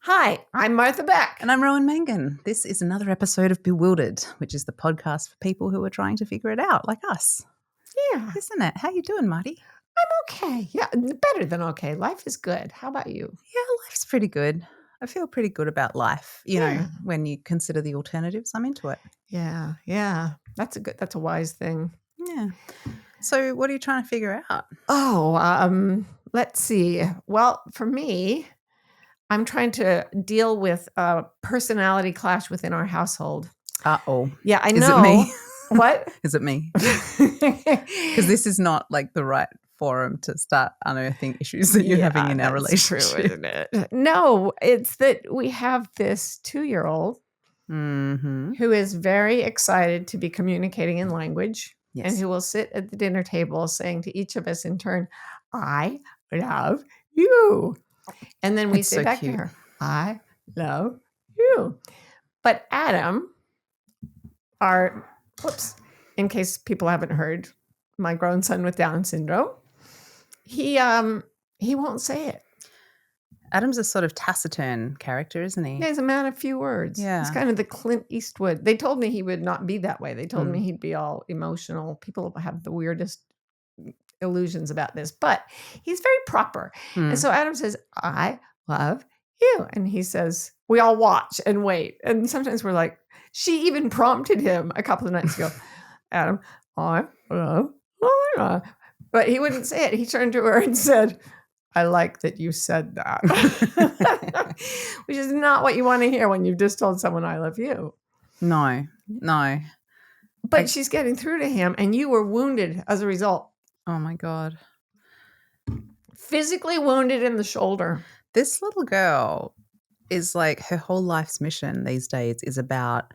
Hi, I'm Martha Beck. And I'm Rowan Mangan. This is another episode of Bewildered, which is the podcast for people who are trying to figure it out, like us. Yeah. Isn't it? How you doing, Marty? I'm okay. Yeah, better than okay. Life is good. How about you? Yeah, life's pretty good. I feel pretty good about life. You know, when you consider the alternatives, I'm into it. Yeah. That's a wise thing. Yeah. So what are you trying to figure out? Oh, let's see. Well, for me, I'm trying to deal with a personality clash within our household. Uh-oh. Yeah, I know. Is it me? What? Is it me? Because this is not like the right forum to start unearthing issues that you're having in our relationship. True, isn't it? No, it's that we have this 2-year-old who is very excited to be communicating in language. Yes. And who will sit at the dinner table saying to each of us in turn, I love you. And then we say so back cute. to her, I love you. But Adam, in case people haven't heard, my grown son with Down syndrome, he won't say it. Adam's a sort of taciturn character, isn't he? Yeah, he's a man of few words. Yeah. He's kind of the Clint Eastwood. They told me he would not be that way. They told me he'd be all emotional. People have the weirdest illusions about this, but he's very proper. And so Adam says, I love you. And he says, we all watch and wait. And sometimes we're like, she even prompted him a couple of nights ago, Adam, I love you. But he wouldn't say it. He turned to her and said, I like that you said that, which is not what you want to hear when you've just told someone I love you. No. But she's getting through to him, and you were wounded as a result. Oh, my God. Physically wounded in the shoulder. This little girl is like, her whole life's mission these days is about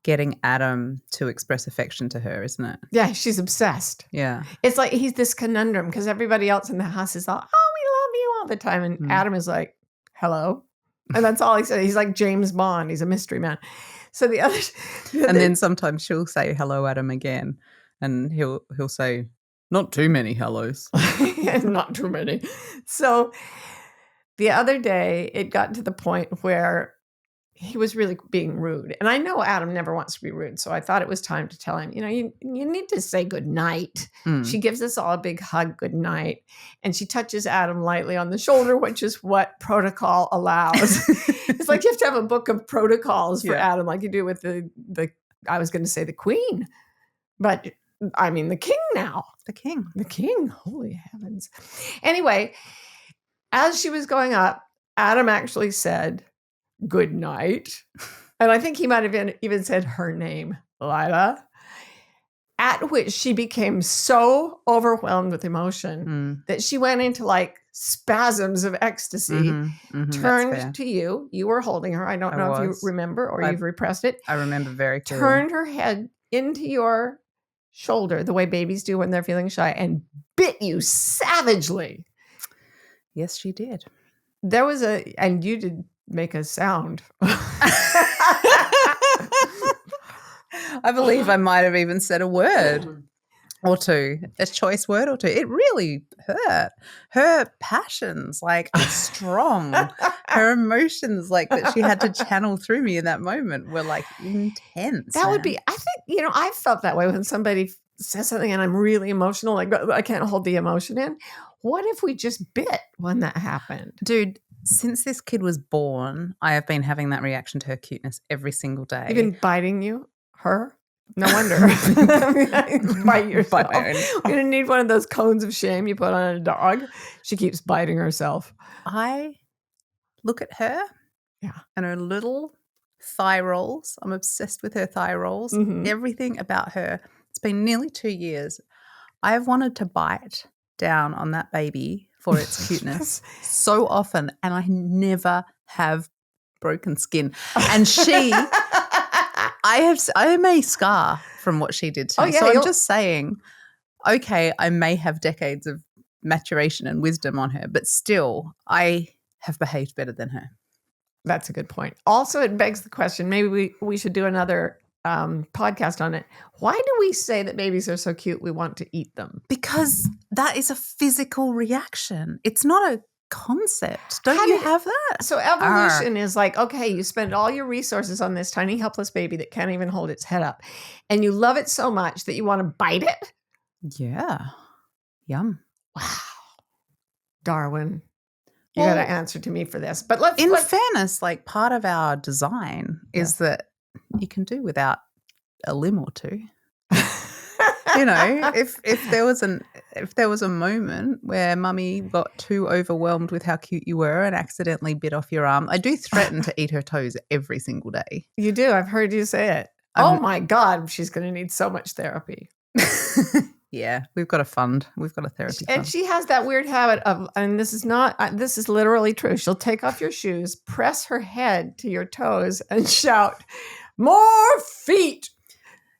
getting Adam to express affection to her, isn't it? Yeah, she's obsessed. Yeah. It's like he's this conundrum because everybody else in the house is all, oh, we love you all the time. And Adam is like, hello. And that's all he said. He's like James Bond. He's a mystery man. So the other... And then sometimes she'll say, hello, Adam, again. And he'll say, not too many hellos. Not too many. So the other day, it got to the point where he was really being rude. And I know Adam never wants to be rude. So I thought it was time to tell him, you need to say good night. She gives us all a big hug, good night. And she touches Adam lightly on the shoulder, which is what protocol allows. It's like you have to have a book of protocols for Adam, like you do with the I was going to say the queen, but I mean the king now. The king. Holy heavens. Anyway, as she was going up, Adam actually said, good night. And I think he might have even said her name, Lila, at which she became so overwhelmed with emotion that she went into like spasms of ecstasy, turned to you. You were holding her. I don't know if you remember or you've repressed it. I remember very clearly. Turned her head into your shoulder the way babies do when they're feeling shy and bit you savagely. Yes, she did. There was and you did make a sound. I believe I might have even said a word or two, a choice word or two. It really hurt. Her passions, like, are strong. Her emotions, like, that she had to channel through me in that moment were, like, intense. That would be, I think, I felt that way when somebody says something and I'm really emotional, like, I can't hold the emotion in. What if we just bit when that happened? Dude, since this kid was born, I have been having that reaction to her cuteness every single day. You've been biting her? No wonder. Bite yourself. We're going to need one of those cones of shame you put on a dog. She keeps biting herself. I look at her and her little thigh rolls. I'm obsessed with her thigh rolls. Everything about her. It's been nearly 2 years. I have wanted to bite down on that baby for its cuteness so often, and I never have broken skin. And she... I am a scar from what she did to me. So I'm just saying, okay, I may have decades of maturation and wisdom on her, but still, I have behaved better than her. That's a good point. Also, it begs the question, maybe we should do another podcast on it. Why do we say that babies are so cute we want to eat them? Because that is a physical reaction. It's not a concept. Don't you have that? So evolution is like, okay, you spend all your resources on this tiny, helpless baby that can't even hold its head up. And you love it so much that you want to bite it? Yeah. Yum. Wow. Darwin, you got to answer to me for this. But let's fairness, like part of our design is that you can do without a limb or two. You know, if there was a moment where Mummy got too overwhelmed with how cute you were and accidentally bit off your arm, I do threaten to eat her toes every single day. You do. I've heard you say it. Oh my God, she's going to need so much therapy. Yeah, we've got a fund. We've got a therapy fund. And she has that weird habit of, and this is literally true. She'll take off your shoes, press her head to your toes and shout, "More feet."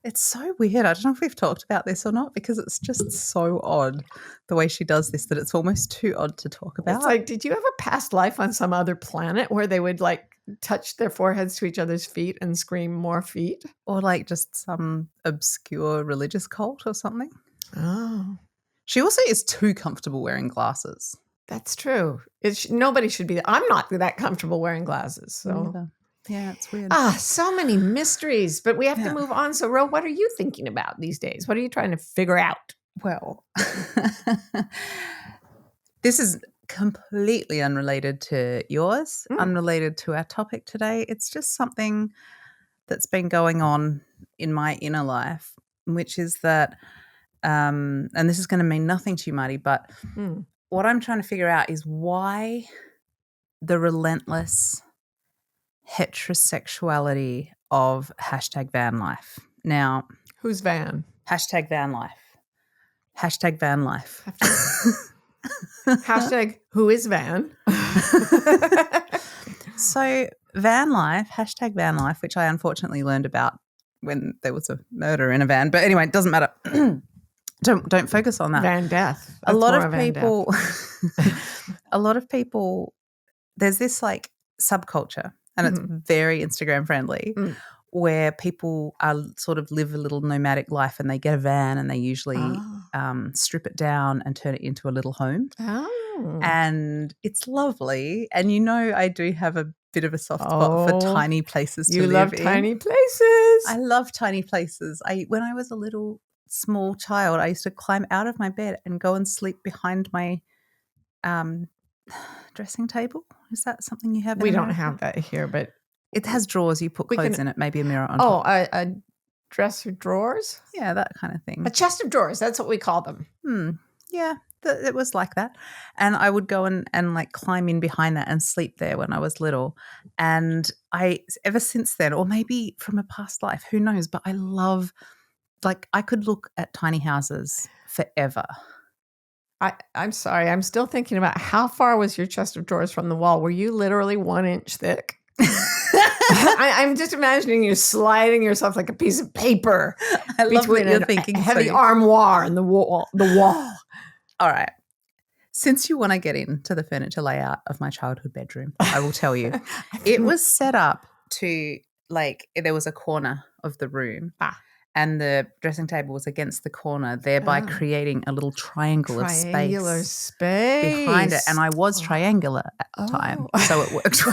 It's so weird. I don't know if we've talked about this or not because it's just so odd the way she does this that it's almost too odd to talk about. It's like, did you have a past life on some other planet where they would like touch their foreheads to each other's feet and scream "more feet"? Or like just some obscure religious cult or something? Oh. She also is too comfortable wearing glasses. That's true. Nobody should be. I'm not that comfortable wearing glasses. So. Yeah, it's weird. So many mysteries, but we have to move on. So, Ro, what are you thinking about these days? What are you trying to figure out? Well, this is completely unrelated to yours, unrelated to our topic today. It's just something that's been going on in my inner life, which is that, and this is going to mean nothing to you, Marty, but what I'm trying to figure out is why the relentless heterosexuality of #van life. Now, who's van? #van life. #van life. Hashtag who is van? So van life, #van life, which I unfortunately learned about when there was a murder in a van. But anyway, it doesn't matter. Don't focus on that. Van death. That's a lot of people, there's this like subculture, and it's very Instagram friendly, where people sort of live a little nomadic life and they get a van and they usually strip it down and turn it into a little home. Oh. And it's lovely. And you know I do have a bit of a soft spot for tiny places to live in. You love tiny places. I love tiny places. When I was a little small child, I used to climb out of my bed and go and sleep behind my dressing table. Is that something you have? We don't have that here, but it has drawers. You put clothes in it, maybe a mirror on top. A dresser drawers? Yeah, that kind of thing. A chest of drawers. That's what we call them. Yeah, it was like that. And I would go and like climb in behind that and sleep there when I was little. And ever since then, or maybe from a past life, who knows, but I love, like, I could look at tiny houses forever. I'm sorry. I'm still thinking about how far was your chest of drawers from the wall? Were you literally 1 inch thick? I'm just imagining you sliding yourself like a piece of paper. I love what you're thinking. Heavy armoire in the wall. All right. Since you want to get into the furniture layout of my childhood bedroom, I will tell you. It was set up to, like, there was a corner of the room. And the dressing table was against the corner, thereby creating a little triangular space behind it. And I was triangular at the time, so it worked.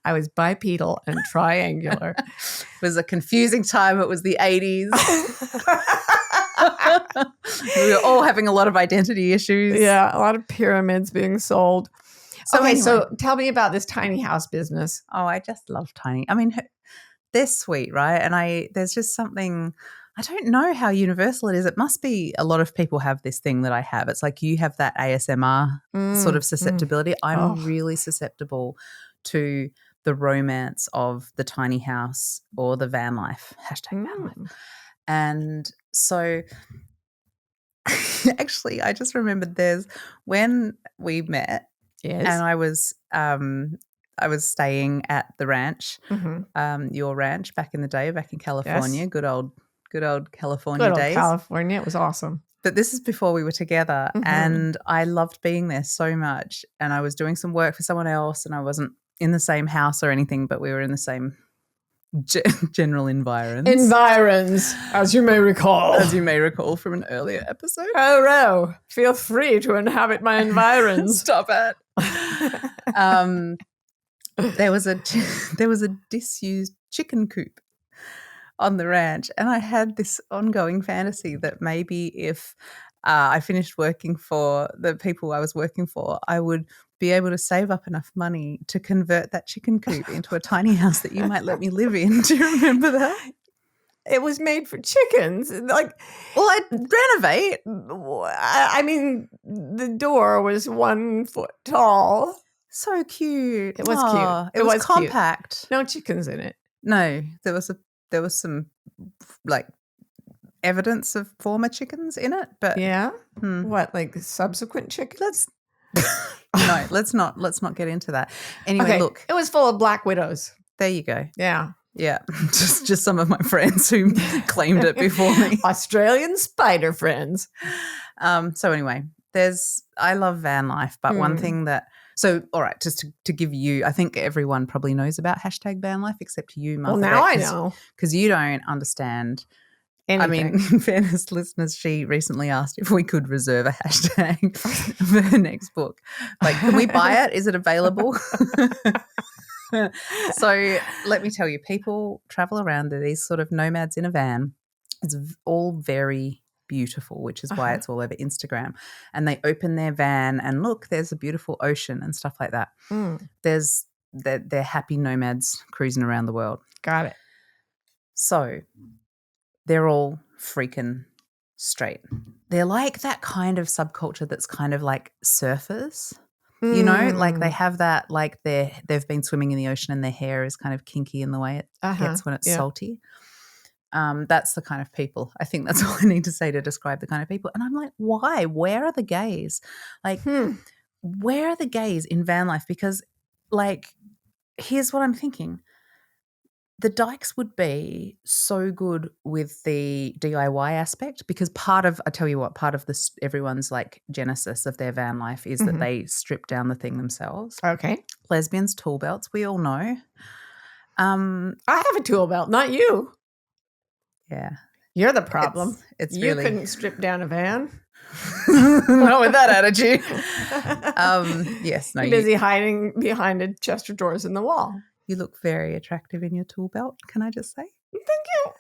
I was bipedal and triangular. It was a confusing time. It was the 80s. We were all having a lot of identity issues. Yeah, a lot of pyramids being sold. So, anyway. So tell me about this tiny house business. Oh, I just love tiny. I mean, they're sweet, right? And there's just something, I don't know how universal it is. It must be a lot of people have this thing that I have. It's like you have that ASMR sort of susceptibility. I'm really susceptible to the romance of the tiny house or the van life, #van life. And so actually I just remembered when we met and I was staying at the ranch, your ranch back in the day, back in California. Yes. Good old California days. California. It was awesome. But this is before we were together, and I loved being there so much. And I was doing some work for someone else, and I wasn't in the same house or anything, but we were in the same general environs. Environs, as you may recall. As you may recall from an earlier episode. Oh, feel free to inhabit my environs. Stop it. There was a disused chicken coop on the ranch, and I had this ongoing fantasy that maybe if I finished working for the people I was working for, I would be able to save up enough money to convert that chicken coop into a tiny house that you might let me live in. Do you remember that? It was made for chickens. Like, well, I'd renovate. I mean, the door was 1 foot tall. So cute. It was cute. It was compact. Cute. No chickens in it. No, there was some like evidence of former chickens in it, but yeah. What, like subsequent chickens? No, let's not get into that. Anyway, okay. Look, it was full of black widows. There you go. Yeah. Yeah, just some of my friends who claimed it before me. Australian spider friends. So anyway, I love van life, but one thing all right, just to give you, I think everyone probably knows about hashtag van life except you, Martha. Well, now I know. Because you don't understand anything. I mean, in fairness, listeners, she recently asked if we could reserve a hashtag for her next book. Like, can we buy it? Is it available? So let me tell you, people travel around. They're these sort of nomads in a van. It's all very beautiful, which is why it's all over Instagram. And they open their van and look, there's a beautiful ocean and stuff like that. They're happy nomads cruising around the world. Got it. So they're all freaking straight. They're like that kind of subculture that's kind of like surfers. You know, like they have that, like they've been swimming in the ocean and their hair is kind of kinky in the way it gets when it's salty. That's the kind of people. I think that's all I need to say to describe the kind of people. And I'm like, why? Where are the gays? Like, where are the gays in van life? Because, like, here's what I'm thinking. The dykes would be so good with the DIY aspect because part of this, everyone's like genesis of their van life is that they strip down the thing themselves. Okay. Lesbians, tool belts, we all know. I have a tool belt, not you. Yeah. You're the problem. It's you really... couldn't strip down a van. Not with that attitude. Yes. No, you're busy hiding behind a chest of drawers in the wall. You look very attractive in your tool belt, can I just say? Thank you.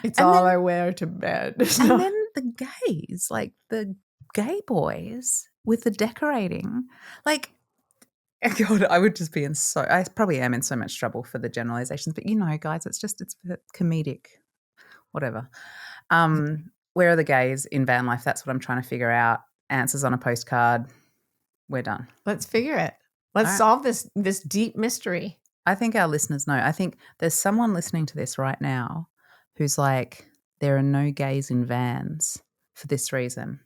It's all I wear to bed. And then the gays, like the gay boys with the decorating. Like, God, I would just be I probably am in so much trouble for the generalizations, but you know, guys, it's comedic, whatever. Where are the gays in van life? That's what I'm trying to figure out. Answers on a postcard. We're done. Let's figure it. Let's solve this deep mystery. I think our listeners know. I think there's someone listening to this right now who's like, there are no gays in vans for this reason.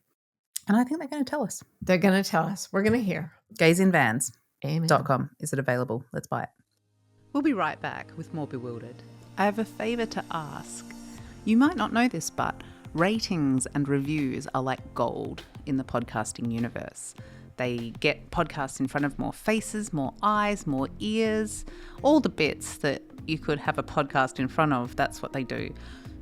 And I think they're going to tell us. They're going to tell us. We're going to hear. Gaysinvans.com. Is it available? Let's buy it. We'll be right back with more Bewildered. I have a favour to ask. You might not know this, but ratings and reviews are like gold in the podcasting universe. They get podcasts in front of more faces, more eyes, more ears, all the bits that you could have a podcast in front of. That's what they do.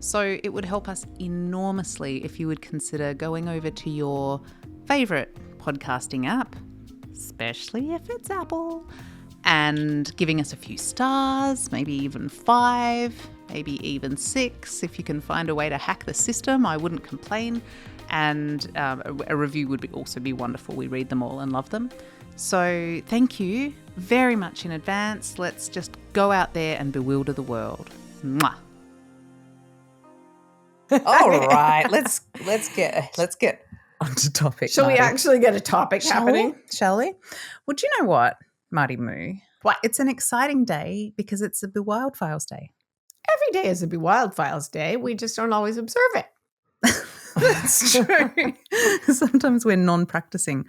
So it would help us enormously if you would consider going over to your favourite podcasting app, especially if it's Apple, and giving us a few stars, maybe even 5, maybe even 6. If you can find a way to hack the system, I wouldn't complain. And a review would also be wonderful. We read them all and love them. So thank you very much in advance. Let's just go out there and bewilder the world. Mwah. All right, let's get onto topic. Shall we actually get a topic happening? Shall we? Well, do you know what, Marty Moo? What? It's an exciting day because it's a Bewildfiles Day. Every day is a Bewildfiles Day. We just don't always observe it. That's true. Sometimes we're non-practicing.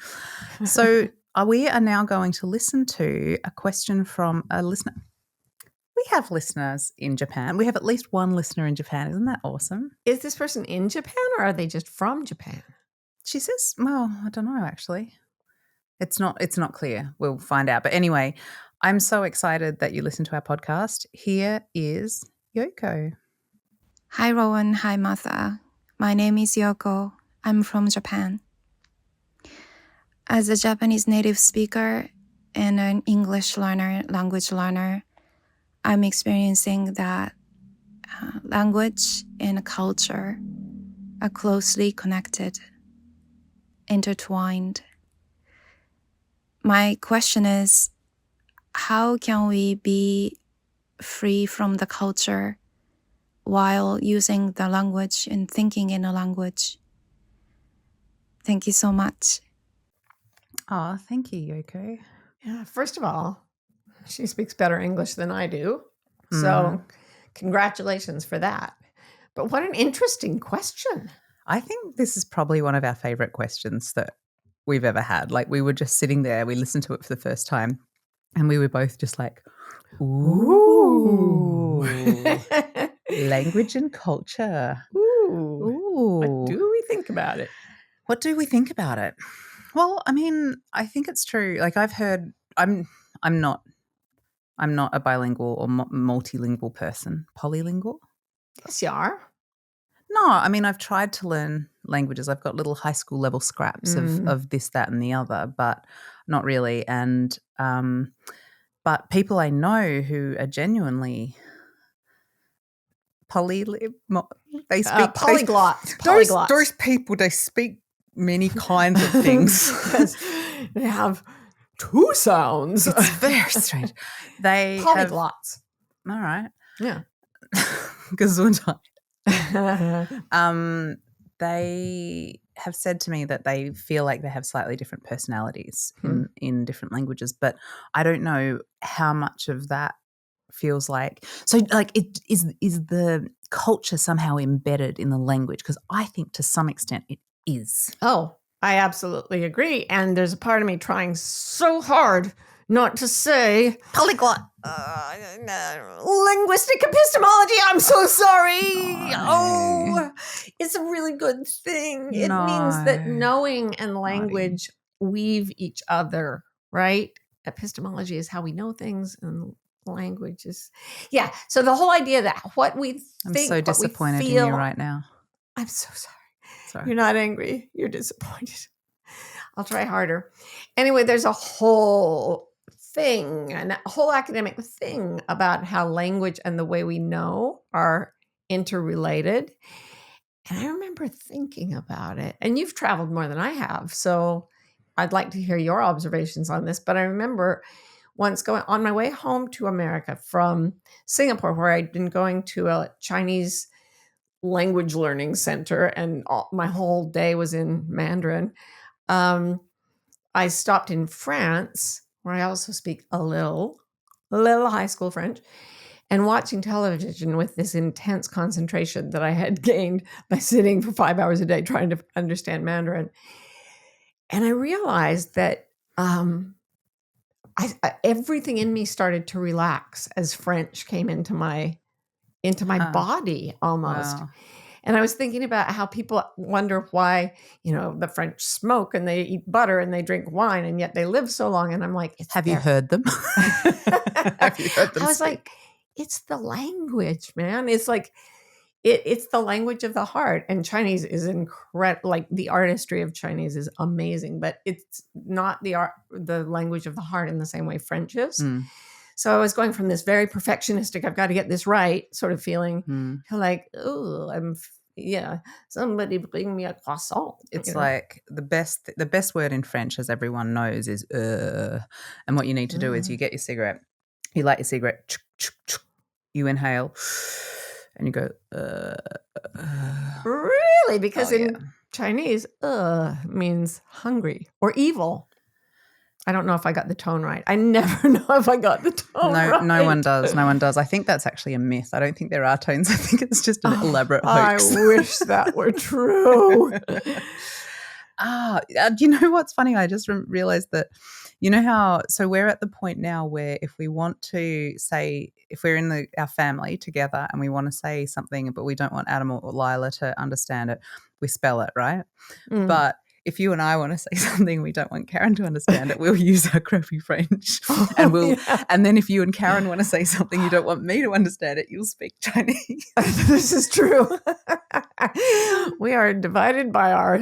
So we are now going to listen to a question from a listener. We have listeners in Japan. We have at least one listener in Japan. Isn't that awesome? Is this person in Japan or are they just from Japan? She says, well, I don't know actually. It's not clear. We'll find out. But anyway, I'm so excited that you listen to our podcast. Here is Yoko. Hi, Rowan. Hi, Martha. My name is Yoko. I'm from Japan. As a Japanese native speaker and an English learner, language learner, I'm experiencing that language and culture are closely connected, intertwined. My question is, how can we be free from the culture while using the language and thinking in a language? Thank you so much. Oh, thank you, Yoko. Yeah, first of all, she speaks better English than I do. So congratulations for that. But what an interesting question. I think this is probably one of our favorite questions that we've ever had. Like, we were just sitting there, we listened to it for the first time, and we were both just like, ooh. Language and culture. Ooh. What do we think about it? What do we think about it? Well, I mean, I think it's true. Like, I've heard, I'm not a bilingual or multilingual person. Polylingual? Yes, you are. No, I mean, I've tried to learn languages. I've got little high school level scraps of this, that, and the other, but not really. And but people I know who are genuinely they speak polyglots. Those people, they speak many kinds of things. They have two sounds. It's very strange. They polyglots. All right. Yeah. Gesundheit. They have said to me that they feel like they have slightly different personalities in different languages, but I don't know how much of that feels like. So, like, it is the culture somehow embedded in the language? Because I think to some extent it is. Oh, I absolutely agree. And there's a part of me trying so hard not to say polyglot. Linguistic epistemology. I'm so sorry. Oh, it's a really good thing. It means that knowing and language weave each other, right? Epistemology is how we know things, and language is, yeah. So the whole idea that what we think, I'm so disappointed in you right now. I'm so sorry. You're not angry. You're disappointed. I'll try harder. Anyway, there's a whole thing, a whole academic thing about how language and the way we know are interrelated. And I remember thinking about it. And you've traveled more than I have, so I'd like to hear your observations on this. But I remember once going on my way home to America from Singapore, where I'd been going to a Chinese language learning center, and my whole day was in Mandarin. I stopped in France, where I also speak a little high school French, and watching television with this intense concentration that I had gained by sitting for 5 hours a day trying to understand Mandarin. And I realized that everything in me started to relax as French came into my body almost. Wow. And I was thinking about how people wonder why, the French smoke and they eat butter and they drink wine and yet they live so long. And I'm like, have you heard them? Have you heard them? I was like, it's the language, man. It's like, it's the language of the heart. And Chinese is incredible. Like, the artistry of Chinese is amazing, but it's not the language of the heart in the same way French is. So I was going from this very perfectionistic, I've got to get this right sort of feeling, to like, oh, somebody bring me a croissant. It's like the best word in French, as everyone knows, is and what you need to do is you get your cigarette, you light your cigarette, you inhale, and you go, Really? Because in Chinese, means hungry or evil. I don't know if I got the tone right. I never know if I got the tone right. No one does. No one does. I think that's actually a myth. I don't think there are tones. I think it's just an elaborate hoax. I wish that were true. Do you know what's funny? I just realized that, so we're at the point now where if we want to say, if we're in our family together and we want to say something, but we don't want Adam or Lila to understand it, we spell it, right? But if you and I want to say something we don't want Karen to understand it, we'll use our crappy French. And then if you and Karen want to say something you don't want me to understand it, you'll speak Chinese. This is true. We are divided by our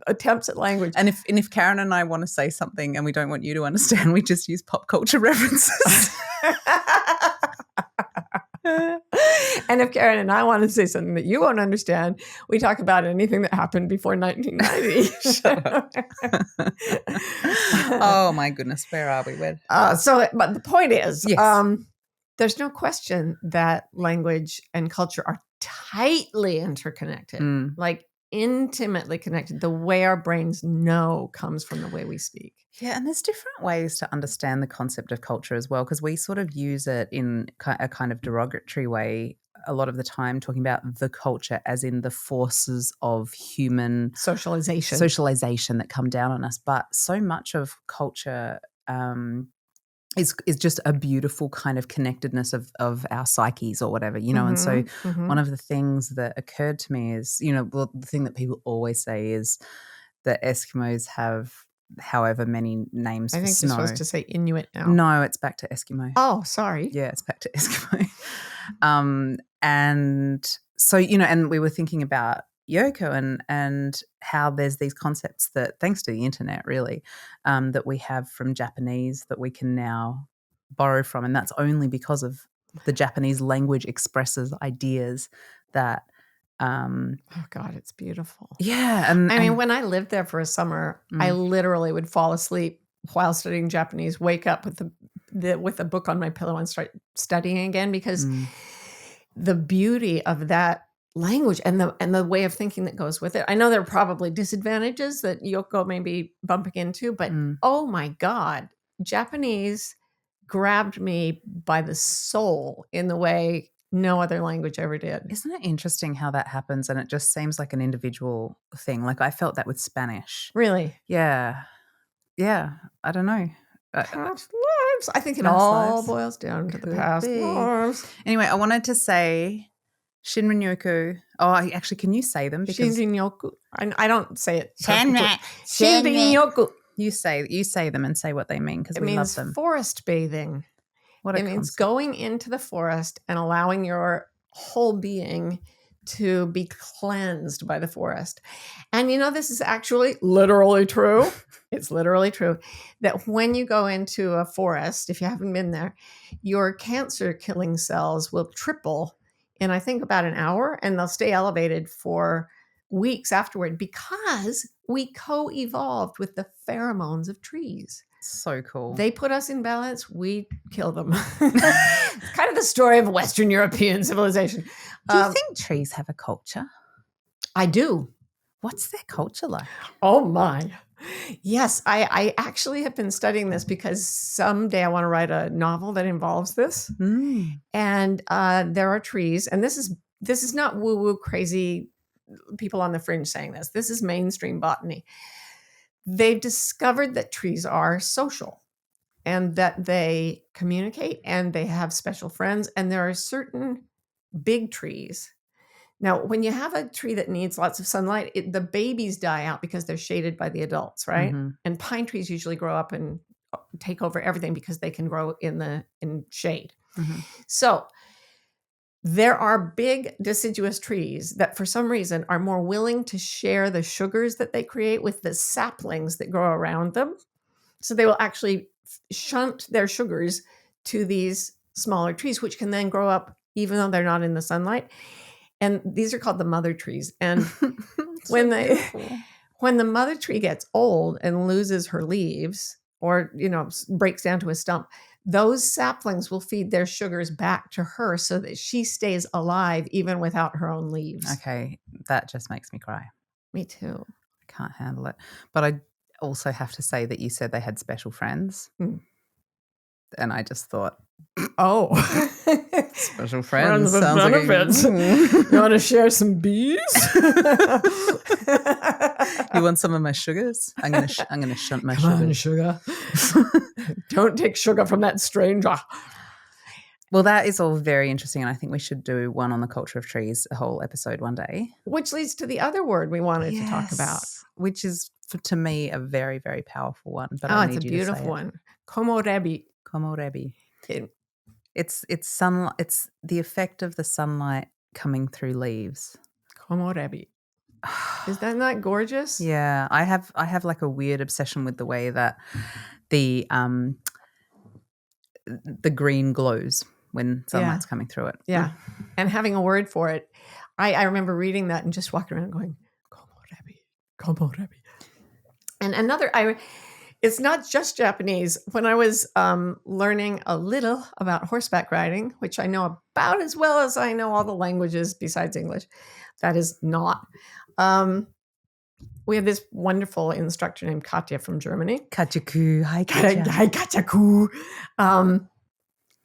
attempts at language. And if Karen and I want to say something and we don't want you to understand, we just use pop culture references. And if Karen and I want to say something that you won't understand, we talk about anything that happened before 1990. Shut up. Oh my goodness, where are we? But the point is, yes. There's no question that language and culture are tightly interconnected, like intimately connected. The way our brains know comes from the way we speak. Yeah, and there's different ways to understand the concept of culture as well, because we sort of use it in a kind of derogatory way a lot of the time, talking about the culture as in the forces of human socialization that come down on us. But so much of culture is just a beautiful kind of connectedness of our psyches or whatever, you know. And so one of the things that occurred to me is, you know, well, the thing that people always say is that Eskimos have however many names for snow. I think you're supposed to say Inuit now. No, it's back to Eskimo. Oh, sorry. Yeah, it's back to Eskimo. And so, you know, and we were thinking about Yoko and how there's these concepts that, thanks to the internet really, that we have from Japanese that we can now borrow from. And that's only because of the Japanese language expresses ideas that oh God, it's beautiful. Yeah. I mean, when I lived there for a summer, I literally would fall asleep while studying Japanese, wake up with a book on my pillow and start studying again, because the beauty of that language and the way of thinking that goes with it. I know there are probably disadvantages that Yoko may be bumping into, but oh my God, Japanese grabbed me by the soul in the way no other language ever did. Isn't it interesting how that happens? And it just seems like an individual thing. Like I felt that with Spanish. Really? Yeah. Yeah. I don't know. Past lives. I think it all boils down to the past lives. Anyway, I wanted to say Shinrin-yoku. Oh, actually, can you say them? Shinrin-yoku. I don't say it. Shinrin-yoku. You say them and say what they mean, because we love them. It means forest bathing. It means going into the forest and allowing your whole being to be cleansed by the forest. And you know, this is actually literally true. It's literally true that when you go into a forest, if you haven't been there, your cancer killing cells will triple in, I think, about an hour, and they'll stay elevated for weeks afterward because we co-evolved with the pheromones of trees. So cool. They put us in balance. We kill them. It's kind of the story of Western European civilization. Do you think trees have a culture? I do. What's their culture like? Oh, my. Yes, I actually have been studying this because someday I want to write a novel that involves this. And there are trees. And this is not woo-woo crazy people on the fringe saying this. This is mainstream botany. They've discovered that trees are social and that they communicate and they have special friends. And there are certain big trees. Now, when you have a tree that needs lots of sunlight, the babies die out because they're shaded by the adults, right? And pine trees usually grow up and take over everything because they can grow in shade. So there are big deciduous trees that for some reason are more willing to share the sugars that they create with the saplings that grow around them. So they will actually shunt their sugars to these smaller trees, which can then grow up even though they're not in the sunlight. And these are called the mother trees. And when the mother tree gets old and loses her leaves or, you know, breaks down to a stump, those saplings will feed their sugars back to her so that she stays alive even without her own leaves. Okay, that just makes me cry. Me too. I can't handle it. But I also have to say that you said they had special friends. And I just thought, oh, special friends with sounds benefits. Like You want to share some bees? You want some of my sugars? I'm gonna shunt my Come on, sugar. Don't take sugar from that stranger. Well, that is all very interesting, and I think we should do one on the culture of trees, a whole episode one day. Which leads to the other word we wanted to talk about, which is to me, a very, very powerful one. But Oh, I it's a need you to say beautiful it. one. Komorebi. Komorebi. It's sunlight. It's the effect of the sunlight coming through leaves. Komorebi. Is that not gorgeous? Yeah, I have like a weird obsession with the way that the green glows when sunlight's coming through it. Yeah. And having a word for it. I remember reading that and just walking around going, Komorebi, Komorebi. And it's not just Japanese. When I was learning a little about horseback riding, which I know about as well as I know all the languages besides English, that is not. We have this wonderful instructor named Katja from Germany. Katjaku. Hi, Katja. Hi, Katjaku.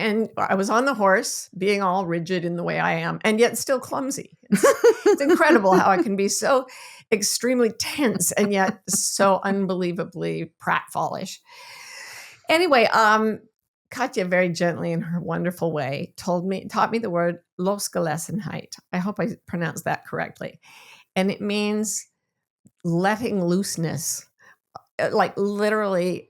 And I was on the horse, being all rigid in the way I am, and yet still clumsy. It's incredible how I can be so extremely tense and yet so unbelievably pratfallish. Anyway, Katja very gently in her wonderful way taught me the word Losgelassenheit. I hope I pronounced that correctly. And it means letting looseness, like literally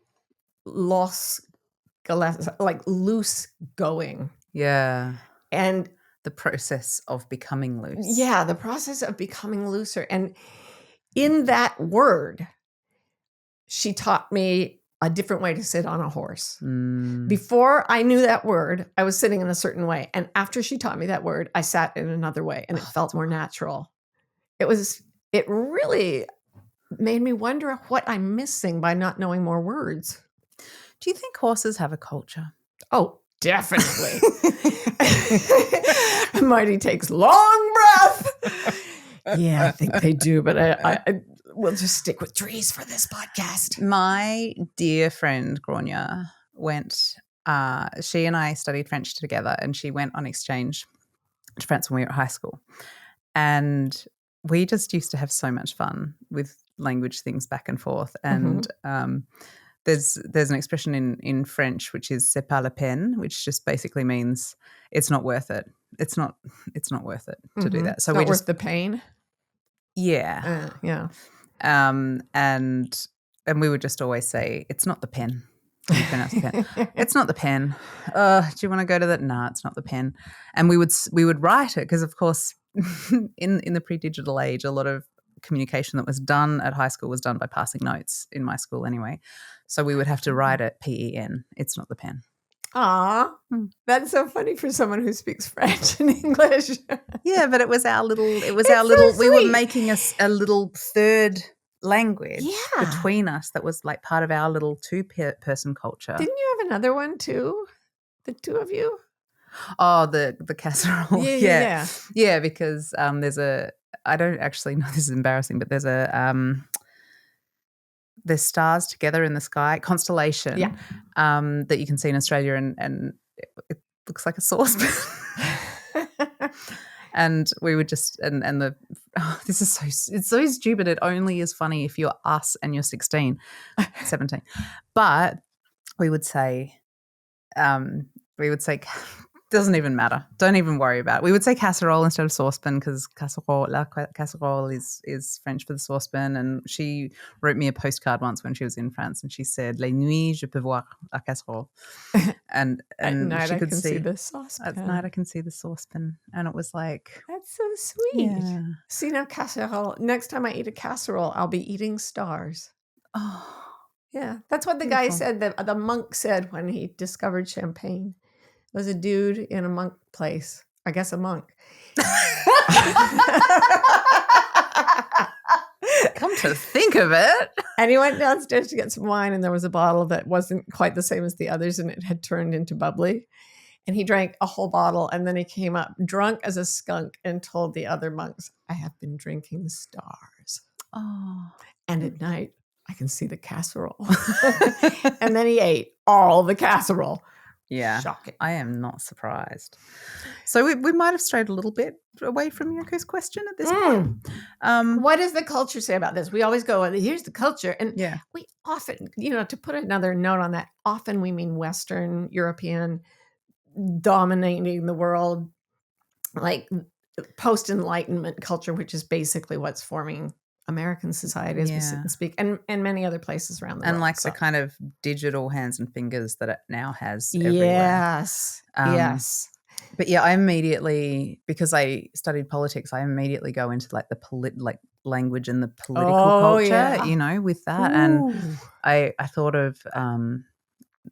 like loose going. Yeah. And the process of becoming loose. Yeah, the process of becoming looser. And in that word, she taught me a different way to sit on a horse. Before I knew that word, I was sitting in a certain way. And after she taught me that word, I sat in another way and it felt more natural. It really made me wonder what I'm missing by not knowing more words. Do you think horses have a culture? Oh, definitely. Marty takes long breath. Yeah, I think they do, but I will just stick with trees for this podcast. My dear friend Grania went, she and I studied French together, and she went on exchange to France when we were at high school. And we just used to have so much fun with language things back and forth. And there's an expression in French which is "c'est pas la peine," which just basically means it's not worth it. It's not worth it to do that. So it's not worth the pain. Yeah. Yeah. And we would just always say, "It's not the pen." You pronounce the pen. It's not the pen. Do you want to go to that? Nah, it's not the pen. And we would write it because, of course, in the pre-digital age, a lot of communication that was done at high school was done by passing notes in my school anyway. So we would have to write it PEN. It's not the pen. Aw, that's so funny for someone who speaks French and English. Yeah, but it was our little. So we were sweet. making a little third language between us that was like part of our little two-person culture. Didn't you have another one too? The two of you? Oh, the casserole. Yeah. Because there's I don't actually know, this is embarrassing, but there's there's stars together in the sky, constellation, that you can see in Australia, and it looks like a saucepan. And we would just this is it's so stupid. It only is funny if you're us and you're 17. But we would say doesn't even matter. Don't even worry about it. We would say casserole instead of saucepan because casserole is French for the saucepan. And she wrote me a postcard once when she was in France, and she said, "Les nuits, je peux voir la casserole." And at night she I could can see the saucepan. At night I can see the saucepan, and it was like, that's so sweet. Yeah. See, now casserole. Next time I eat a casserole, I'll be eating stars. Oh, yeah, that's what the guy said. The monk said when he discovered champagne. There was a dude in a monk place. I guess a monk. Come to think of it. And he went downstairs to get some wine, and there was a bottle that wasn't quite the same as the others, and it had turned into bubbly. And he drank a whole bottle, and then he came up drunk as a skunk and told the other monks, "I have been drinking stars. Oh. And at night, I can see the casserole." And then he ate all the casserole. Yeah. Shocking. I am not surprised. So we might have strayed a little bit away from Yoko's question at this point. What does the culture say about this? We always go, here's the culture. And we often, to put another note on that, often we mean Western European dominating the world, like post-Enlightenment culture, which is basically what's forming American society as we sit and speak, and many other places around the world. And like the kind of digital hands and fingers that it now has everywhere. Yes. Yes. But yeah, I immediately, because I studied politics, I immediately go into like the language and the political culture, you know, with that. Ooh. And I thought of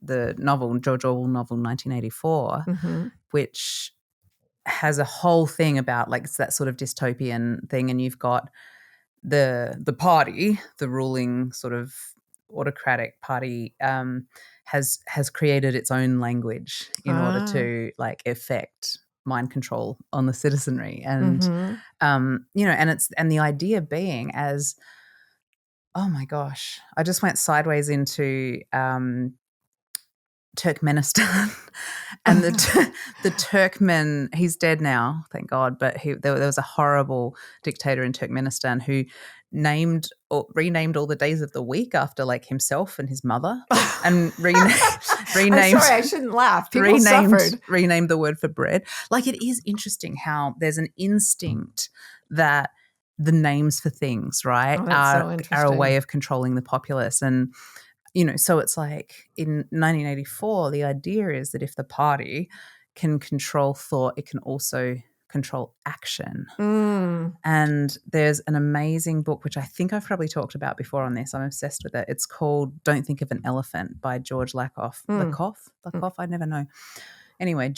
the novel, George Orwell novel 1984, which has a whole thing about like it's that sort of dystopian thing, and you've got the party, the ruling sort of autocratic party, has created its own language in order to like effect mind control on the citizenry, and you know, and the idea being as, oh my gosh, I just went sideways into Turkmenistan, and the Turkmen, he's dead now, thank God, but there was a horrible dictator in Turkmenistan who named or renamed all the days of the week after like himself and his mother, and renamed. I'm sorry, I shouldn't laugh. People suffered. Renamed the word for bread. Like, it is interesting how there's an instinct that the names for things, right, are a way of controlling the populace. And you know, so it's like in 1984, the idea is that if the party can control thought, it can also control action. And there's an amazing book, which I think I've probably talked about before on this. I'm obsessed with it. It's called Don't Think of an Elephant by George Lakoff. Lakoff? I never know. Anyway,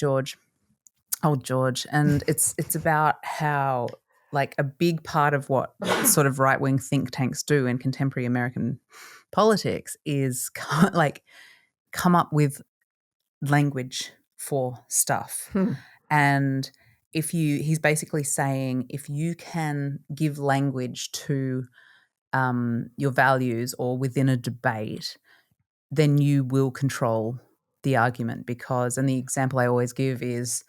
old George. And it's about how like a big part of what sort of right-wing think tanks do in contemporary American politics is come up with language for stuff. And he's basically saying if you can give language to your values or within a debate, then you will control the argument. And the example I always give is,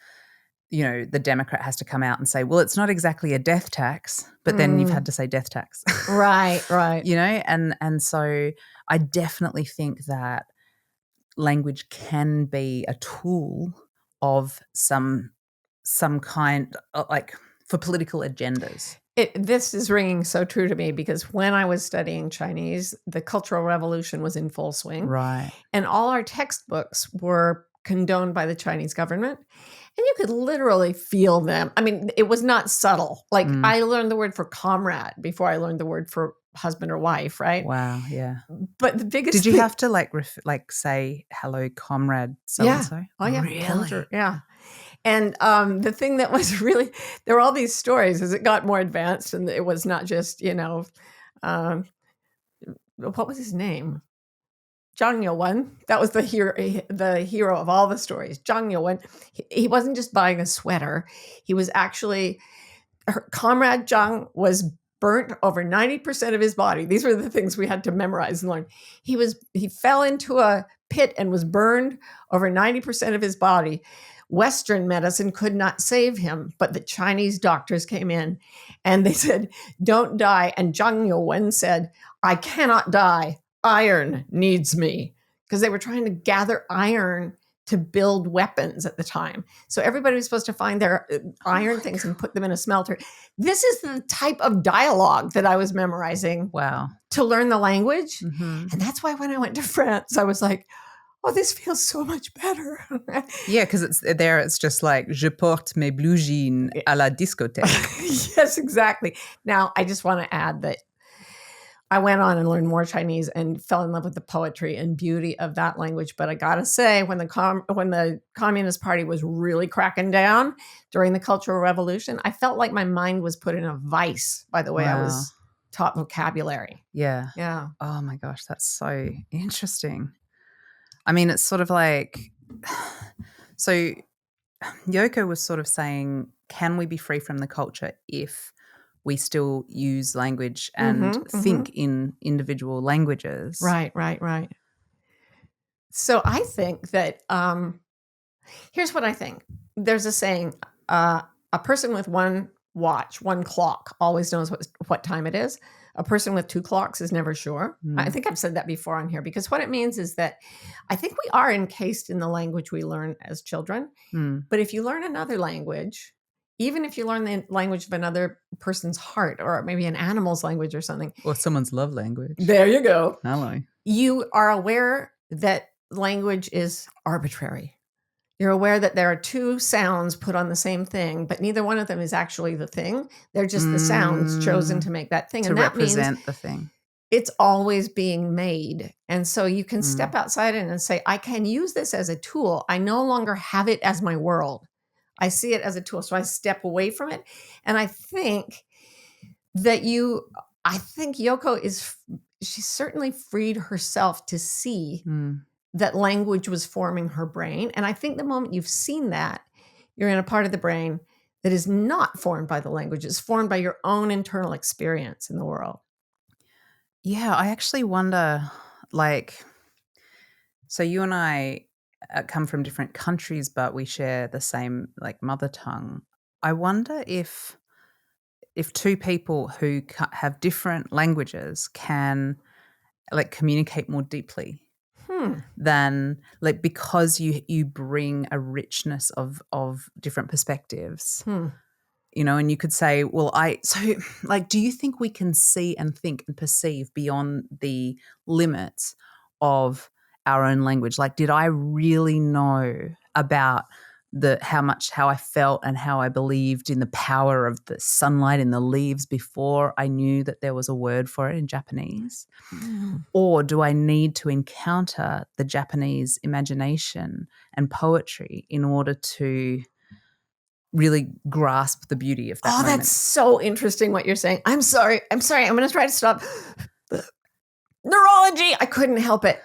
you know, the Democrat has to come out and say, well, it's not exactly a death tax, but then you've had to say death tax. Right. You know, and so I definitely think that language can be a tool of some kind of, like, for political agendas. This is ringing so true to me because when I was studying Chinese, the Cultural Revolution was in full swing. Right. And all our textbooks were condoned by the Chinese government. And you could literally feel them. I mean, it was not subtle. Like I learned the word for comrade before I learned the word for husband or wife, right? Wow, yeah. But the biggest Did you have to like say hello, comrade so-and-so? Oh, yeah. Really? Yeah. And the thing that was really, there were all these stories as it got more advanced, and it was not just, you know, what was his name? Zhang Youwen. That was the hero of all the stories. Zhang Youwen. He wasn't just buying a sweater. He was actually, her comrade Zhang was burnt over 90% of his body. These were the things we had to memorize and learn. He fell into a pit and was burned over 90% of his body. Western medicine could not save him, but the Chinese doctors came in and they said, don't die. And Zhang Youwen said, I cannot die. Iron needs me, because they were trying to gather iron to build weapons at the time. So everybody was supposed to find their iron things and put them in a smelter. This is the type of dialogue that I was memorizing. Wow. To learn the language. And that's why when I went to France, I was like, oh, this feels so much better. Yeah, because it's just like, je porte mes blue jeans à la discothèque. Yes, exactly. Now, I just want to add that I went on and learned more Chinese and fell in love with the poetry and beauty of that language. But I got to say, when the Communist Party was really cracking down during the Cultural Revolution, I felt like my mind was put in a vice by the way I was taught vocabulary. Yeah. Yeah. Oh my gosh, that's so interesting. I mean, it's sort of like, so Yoko was sort of saying, can we be free from the culture if we still use language and think in individual languages? Right. So I think that, here's what I think. There's a saying, a person with one watch, one clock, always knows what time it is. A person with two clocks is never sure. I think I've said that before on here, because what it means is that I think we are encased in the language we learn as children. But if you learn another language, even if you learn the language of another person's heart or maybe an animal's language or something. Or someone's love language. There you go. Hello. You are aware that language is arbitrary. You're aware that there are two sounds put on the same thing, but neither one of them is actually the thing. They're just the sounds chosen to make that thing. To and that represent means the thing. It's always being made. And so you can step outside it and say, I can use this as a tool. I no longer have it as my world. I see it as a tool. So I step away from it. And I think that Yoko she certainly freed herself to see that language was forming her brain. And I think the moment you've seen that, you're in a part of the brain that is not formed by the language. It's formed by your own internal experience in the world. Yeah, I actually wonder, so you and I come from different countries, but we share the same mother tongue. I wonder if two people who have different languages can communicate more deeply than because you bring a richness of different perspectives. And you could say, well, do you think we can see and think and perceive beyond the limits of our own language? Did I really know about how I felt and how I believed in the power of the sunlight in the leaves before I knew that there was a word for it in Japanese? Or do I need to encounter the Japanese imagination and poetry in order to really grasp the beauty of that moment? That's so interesting what you're saying. I'm sorry. I'm going to try to stop. Neurology. I couldn't help it.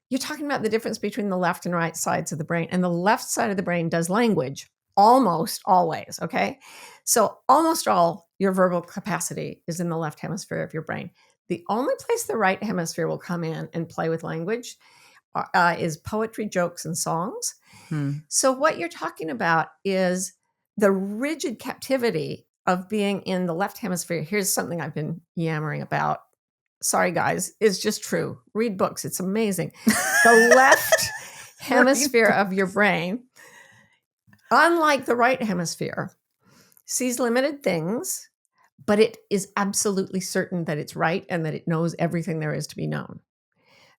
You're talking about the difference between the left and right sides of the brain. And the left side of the brain does language almost always, okay? So almost all your verbal capacity is in the left hemisphere of your brain. The only place the right hemisphere will come in and play with language is poetry, jokes, and songs. So what you're talking about is the rigid captivity of being in the left hemisphere. Here's something I've been yammering about. Sorry, guys, it's just true. Read books. It's amazing. The left hemisphere of your brain, unlike the right hemisphere, sees limited things, but it is absolutely certain that it's right and that it knows everything there is to be known.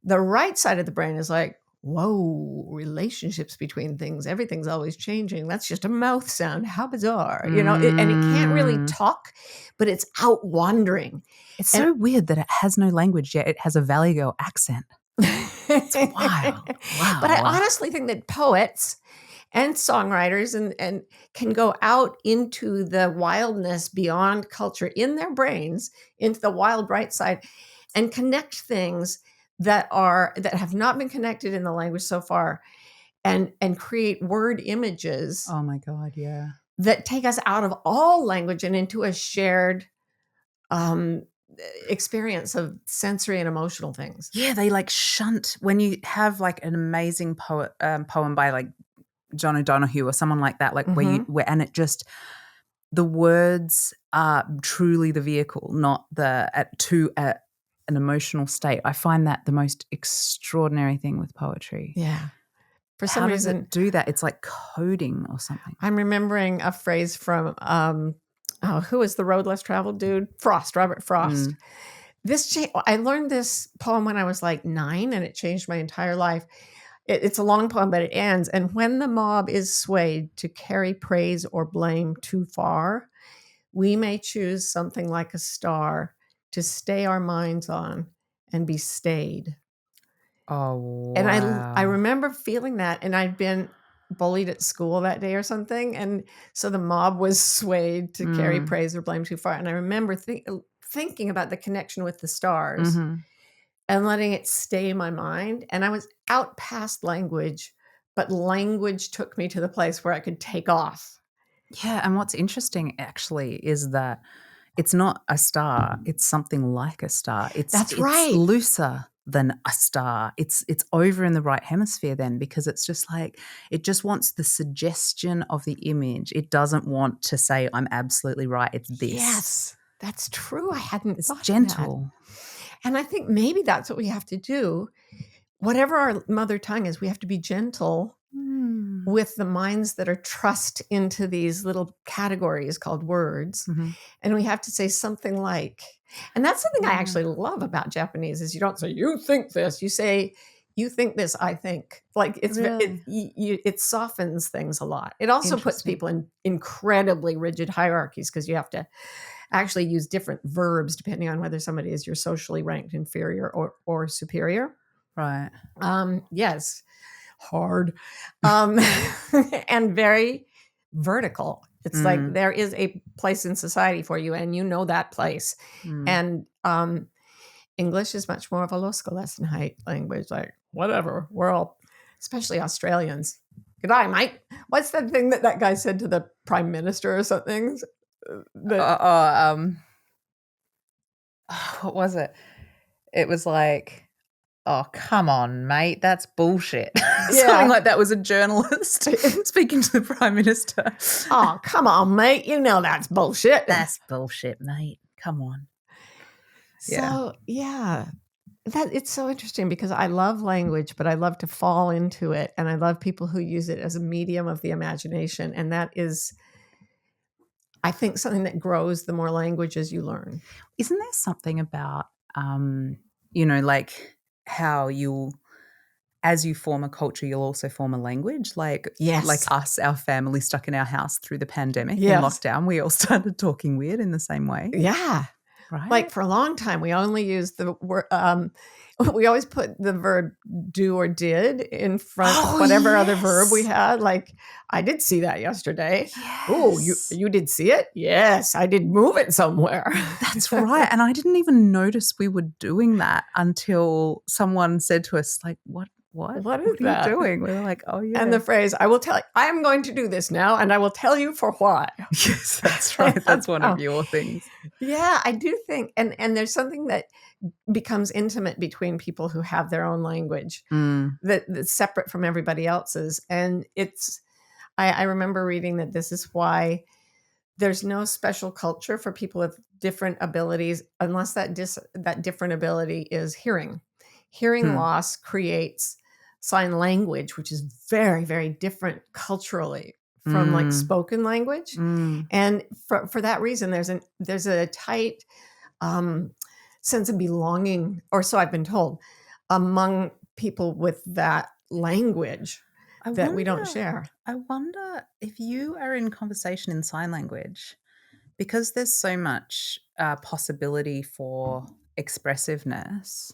The right side of the brain is like, whoa, relationships between things. Everything's always changing. That's just a mouth sound. How bizarre. And it can't really talk, but it's out wandering. It's so weird that it has no language yet. It has a Valley Girl accent. It's wild. Wow. But I honestly think that poets and songwriters and can go out into the wildness beyond culture in their brains, into the wild right side, and connect things that have not been connected in the language so far, and create word images. Oh my God, yeah. That take us out of all language and into a shared experience of sensory and emotional things. Yeah, they shunt when you have an amazing poem by John O'Donohue or someone like that, where and it just, the words are truly the vehicle, not an emotional state. I find that the most extraordinary thing with poetry. Yeah. For some How reason, does it do that? It's like coding or something. I'm remembering a phrase from who is the road less traveled dude? Robert Frost. I learned this poem when I was 9, and it changed my entire life. It's a long poem, but it ends. And when the mob is swayed to carry praise or blame too far, we may choose something like a star to stay our minds on and be stayed. Oh, wow. And I remember feeling that, and I'd been bullied at school that day or something. And so the mob was swayed to carry praise or blame too far. And I remember thinking about the connection with the stars and letting it stay in my mind. And I was out past language, but language took me to the place where I could take off. Yeah. And what's interesting actually is that it's not a star. It's something like a star. That's right. It's looser than a star. It's over in the right hemisphere then, because it's just it just wants the suggestion of the image. It doesn't want to say, I'm absolutely right. It's this. Yes, that's true. I hadn't thought gentle. Of that. And I think maybe that's what we have to do. Whatever our mother tongue is, we have to be gentle with the minds that are trussed into these little categories called words. And we have to say something like, and that's something I actually love about Japanese is you don't say, you think this, you say, you think this, I think. Like it softens things a lot. It also puts people in incredibly rigid hierarchies because you have to actually use different verbs depending on whether somebody is your socially ranked inferior or superior. Right. Yes. Hard. And very vertical. It's like there is a place in society for you and you know that place. And English is much more of a Losgelassenheit language, like whatever, we're all, especially Australians. Goodbye, mate. What's that thing that guy said to the prime minister or something? What was it? It was like, oh, come on, mate, that's bullshit. Something like that was a journalist speaking to the prime minister. Oh, come on, mate. You know that's bullshit. That's bullshit, mate. Come on. So, that it's so interesting because I love language, but I love to fall into it. And I love people who use it as a medium of the imagination. And that is, I think, something that grows the more languages you learn. Isn't there something about, like how as you form a culture, you'll also form a language. Like us, our family stuck in our house through the pandemic in lockdown, we all started talking weird in the same way. Yeah. Right. Like for a long time, we only used the word, we always put the verb do or did in front of whatever other verb we had. Like, I did see that yesterday. Yes. Oh, you did see it? Yes, I did move it somewhere. That's right. And I didn't even notice we were doing that until someone said to us, like, what are you doing? We were like, oh, yeah. And the phrase, I will tell you, I am going to do this now, and I will tell you for why. Yes, that's right. That's one of your things. Yeah, I do think, and there's something that becomes intimate between people who have their own language that's separate from everybody else's. And I remember reading that this is why there's no special culture for people with different abilities unless that different ability is hearing. Hearing loss creates sign language, which is very, very different culturally from like spoken language. And for that reason, there's a tight sense of belonging, or so I've been told, among people with that language we don't share. I wonder if you are in conversation in sign language, because there's so much possibility for expressiveness.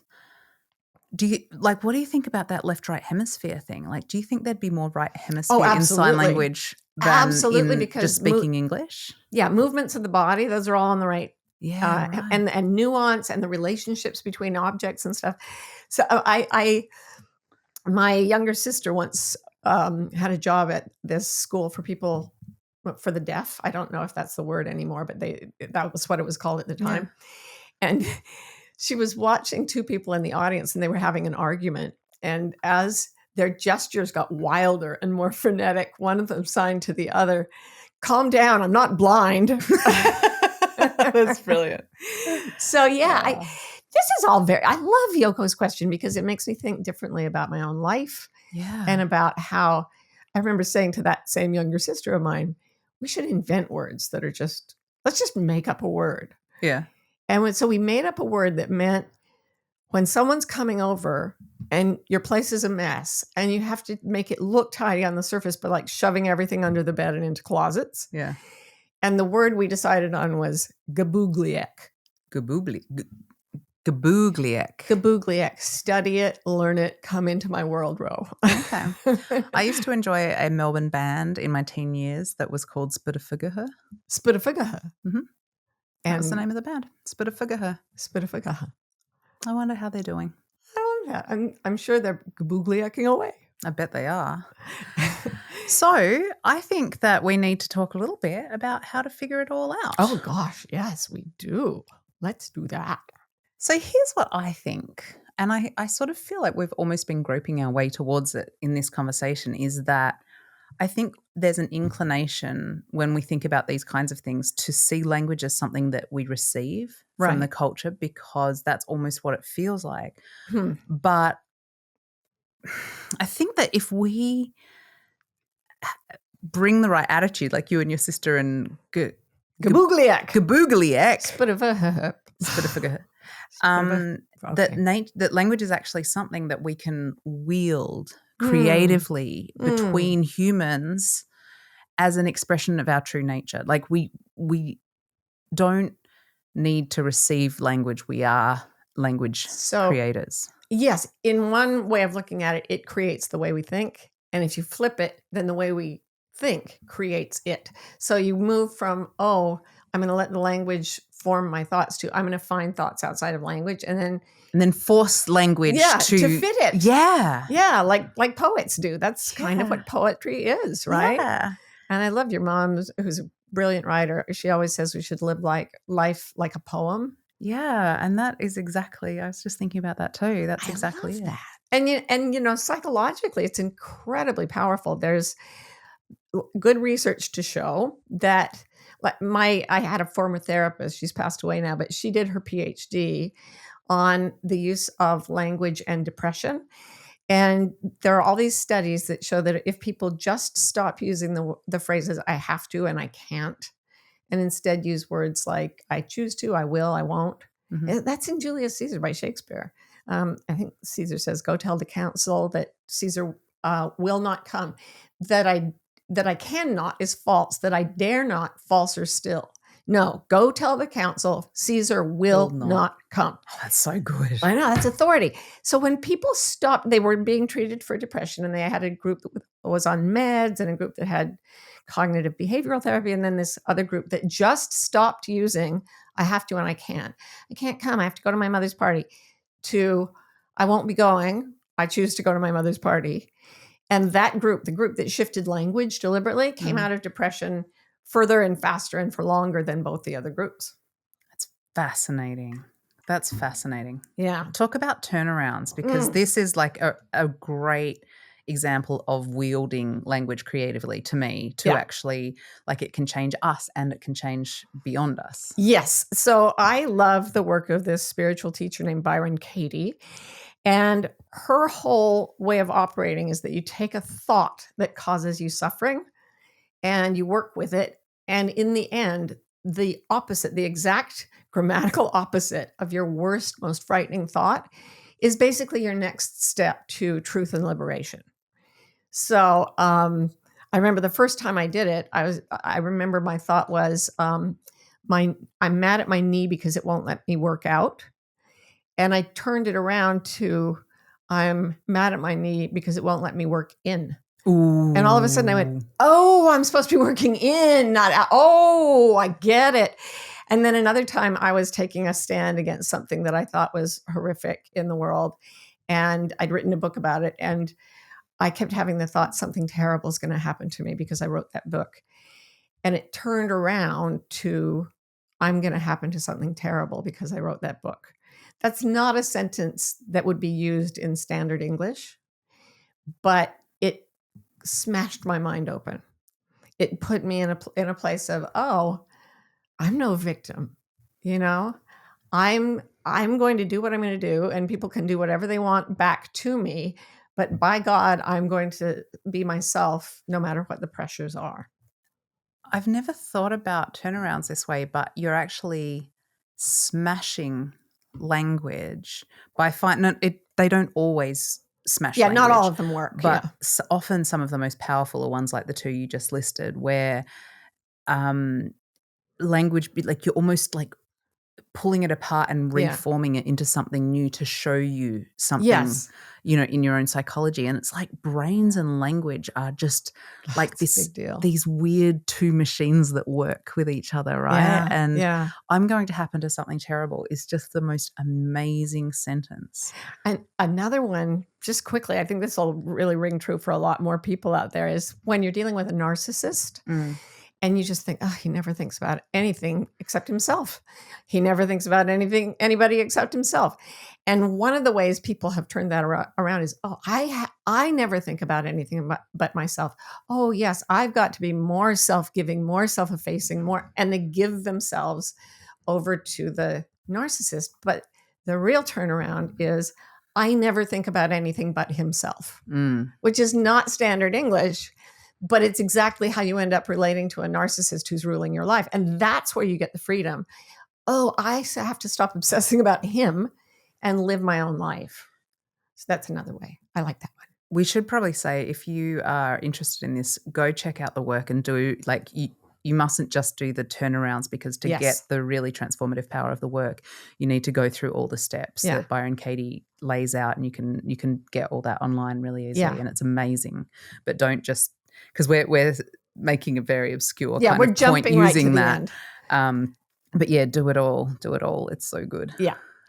What do you think about that left-right hemisphere thing? Like, do you think there'd be more right hemisphere in sign language than in because just speaking English? Yeah, movements of the body, those are all on the right. Yeah, right. and nuance and the relationships between objects and stuff. So my younger sister once had a job at this school for people for the deaf. I don't know if that's the word anymore, but that was what it was called at the time. Yeah. And she was watching two people in the audience and they were having an argument. And as their gestures got wilder and more frenetic, one of them signed to the other, "Calm down, I'm not blind." That's brilliant. So this is all I love Yoko's question because it makes me think differently about my own life. Yeah. And about how I remember saying to that same younger sister of mine, we should invent words that are let's just make up a word. Yeah. And so we made up a word that meant when someone's coming over and your place is a mess and you have to make it look tidy on the surface, but like shoving everything under the bed and into closets. Yeah. And the word we decided on was gabugliak. Gabugliak. Study it, learn it, come into my world row. Okay. I used to enjoy a Melbourne band in my teen years that was called Spitterfigureher. Spitterfigureher. Mm-hmm. That was the name of the band. Spitterfigureher. I wonder how they're doing. I don't know. I'm sure they're gabugliaking away. I bet they are. So I think that we need to talk a little bit about how to figure it all out. Oh, gosh. Yes, we do. Let's do that. So here's what I think, and I sort of feel like we've almost been groping our way towards it in this conversation, is that I think there's an inclination when we think about these kinds of things to see language as something that we receive from the culture because that's almost what it feels like. But I think that if we bring the right attitude, like you and your sister and Gaboogliak. Gaboogliak. That language is actually something that we can wield creatively between humans as an expression of our true nature. Like we don't need to receive language. We are language creators. Yes, in one way of looking at it, it creates the way we think. And if you flip it, then the way we think creates it. So you move from, I'm going to let the language form my thoughts, to I'm going to find thoughts outside of language, and then force language to fit it. Yeah, like poets do. That's kind of what poetry is, right? Yeah. And I love your mom, who's a brilliant writer. She always says we should live life like a poem. Yeah, and that is exactly. I was just thinking about that too. That's exactly it. And psychologically, it's incredibly powerful. There's good research to show that. I had a former therapist. She's passed away now, but she did her PhD on the use of language and depression. And there are all these studies that show that if people just stop using the phrases "I have to" and "I can't," and instead use words like "I choose to," "I will," "I won't." Mm-hmm. That's in Julius Caesar by Shakespeare. I think Caesar says, "Go tell the council that Caesar will not come. That I cannot is false. That I dare not, falser still. No, go tell the council Caesar will not come." Oh, that's so good. I know, that's authority. So when people stopped, they were being treated for depression, and they had a group that was on meds and a group that had cognitive behavioral therapy, and then this other group that just stopped using "I have to" and "I can't." I can't come. I have to go to my mother's party, to "I won't be going. I choose to go to my mother's party." And that group, the group that shifted language deliberately, came out of depression further and faster and for longer than both the other groups. That's fascinating. Yeah. Talk about turnarounds, because this is like a great example of wielding language creatively to me, to actually, like, it can change us and it can change beyond us. Yes. So I love the work of this spiritual teacher named Byron Katie. And her whole way of operating is that you take a thought that causes you suffering and you work with it. And in the end, the opposite, the exact grammatical opposite of your worst, most frightening thought is basically your next step to truth and liberation. So I remember the first time I did it, I remember my thought was, I'm mad at my knee because it won't let me work out. And I turned it around to, I'm mad at my knee because it won't let me work in. Ooh. And all of a sudden I went, oh, I'm supposed to be working in, not out. Oh, I get it. And then another time I was taking a stand against something that I thought was horrific in the world. And I'd written a book about it. And I kept having the thought something terrible is going to happen to me because I wrote that book. And it turned around to, I'm going to happen to something terrible because I wrote that book. That's not a sentence that would be used in standard English, but it smashed my mind open. It put me in a place of, oh, I'm no victim. I'm going to do what I'm going to do, and people can do whatever they want back to me. But by God, I'm going to be myself no matter what the pressures are. I've never thought about turnarounds this way, but you're actually smashing language by finding it. They don't always smash language. Not all of them work. But often some of the most powerful are ones like the two you just listed, where language, like, you're almost like pulling it apart and reforming it into something new to show you something, in your own psychology. And it's like brains and language are just like this big deal. These weird two machines that work with each other, right? Yeah, and I'm going to happen to something terrible is just the most amazing sentence. And another one, just quickly, I think this will really ring true for a lot more people out there, is when you're dealing with a narcissist. And you just think, oh, he never thinks about anything except himself. He never thinks about anybody except himself. And one of the ways people have turned that around is, oh, I never think about anything but myself. Oh, yes, I've got to be more self-giving, more self-effacing, more, and they give themselves over to the narcissist. But the real turnaround is, I never think about anything but himself, which is not standard English. but it's exactly how you end up relating to a narcissist who's ruling your life. And that's where you get the freedom. Oh, I have to stop obsessing about him and live my own life. So that's another way. I like that one. We should probably say, if you are interested in this, go check out the work and do, like, you mustn't just do the turnarounds, because to get the really transformative power of the work, you need to go through all the steps that Byron Katie lays out, and you can get all that online really easily, and it's amazing. But don't just, because we're making a very obscure kind we're of jumping point right using to the that. end. But yeah, do it all. It's so good.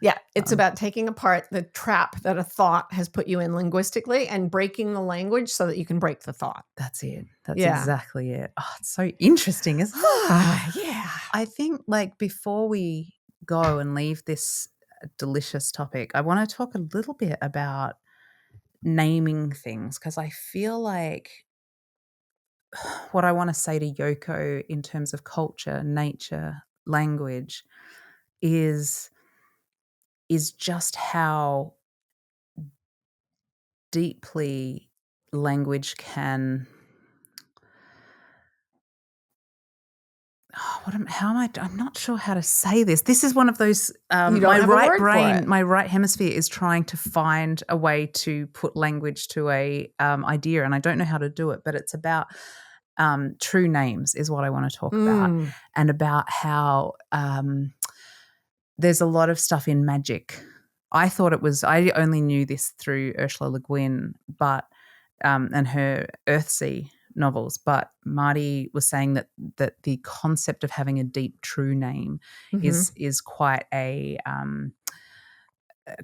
Yeah, it's about taking apart the trap that a thought has put you in linguistically and breaking the language so that you can break the thought. That's it. That's exactly it. Oh, it's so interesting, isn't it? Yeah. I think, like, before we go and leave this delicious topic, I want to talk a little bit about naming things, because I feel like what I want to say to Yoko in terms of culture, nature, language is just how deeply language can I'm not sure how to say this. This is one of those my right hemisphere is trying to find a way to put language to a idea, and I don't know how to do it, but it's about true names is what I want to talk about, and about how there's a lot of stuff in magic. I only knew this through Ursula Le Guin, but and her Earthsea novels. But Marty was saying that the concept of having a deep, true name is quite a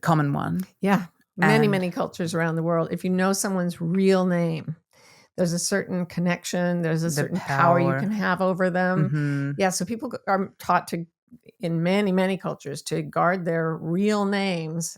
common one. Yeah, many cultures around the world. If you know someone's real name, there's a certain connection. There's a certain power you can have over them. Yeah, so people are taught to, in many cultures, to guard their real names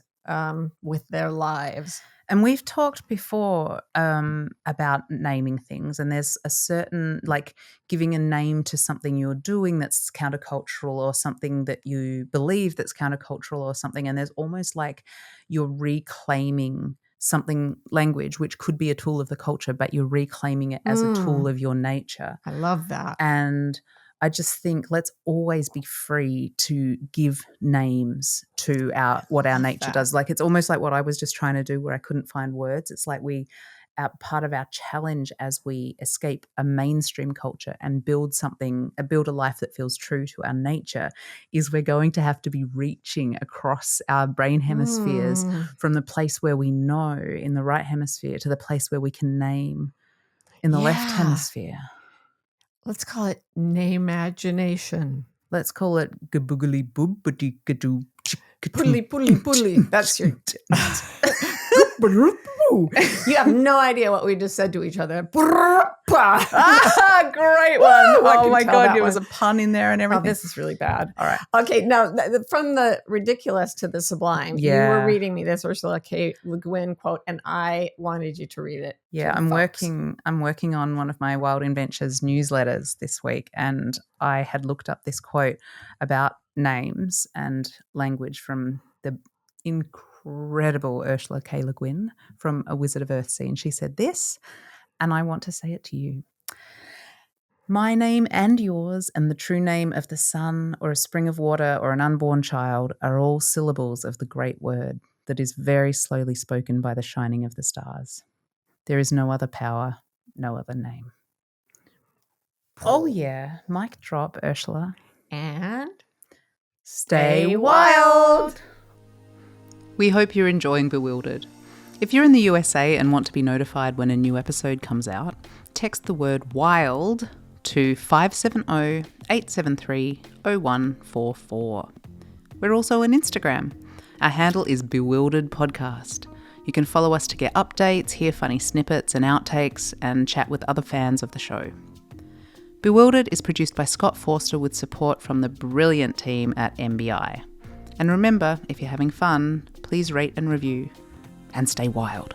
with their lives. And we've talked before about naming things, and there's a certain, like, giving a name to something you're doing that's countercultural, or something that you believe that's countercultural, or something, and there's almost like you're reclaiming something, language, which could be a tool of the culture, but you're reclaiming it as a tool of your nature. I love that. And I just think let's always be free to give names to what our nature does. Like, it's almost like what I was just trying to do, where I couldn't find words. It's like part of our challenge as we escape a mainstream culture and build a life that feels true to our nature, is we're going to have to be reaching across our brain hemispheres from the place where we know in the right hemisphere to the place where we can name in the left hemisphere. Let's call it name-agination. Let's call it gaboogly boobity gadoo. Puddly. That's your... You have no idea what we just said to each other. Great one. Oh my God, there was a pun in there and everything. Oh, this is really bad. All right. Okay, now from the ridiculous to the sublime, you were reading me this Ursula K. Le Guin quote, and I wanted you to read it. Yeah, I'm working on one of my Wild Adventures newsletters this week, and I had looked up this quote about names and language from the incredible Ursula K. Le Guin from A Wizard of Earthsea, and she said this, and I want to say it to you. My name and yours, and the true name of the sun or a spring of water or an unborn child, are all syllables of the great word that is very slowly spoken by the shining of the stars. There is no other power, no other name. Oh yeah, mic drop, Ursula. And stay wild. We hope you're enjoying Bewildered. If you're in the USA and want to be notified when a new episode comes out, text the word WILD to 570-873-0144. We're also on Instagram. Our handle is Bewildered Podcast. You can follow us to get updates, hear funny snippets and outtakes, and chat with other fans of the show. Bewildered is produced by Scott Forster with support from the brilliant team at MBI. And remember, if you're having fun, please rate and review, and stay wild.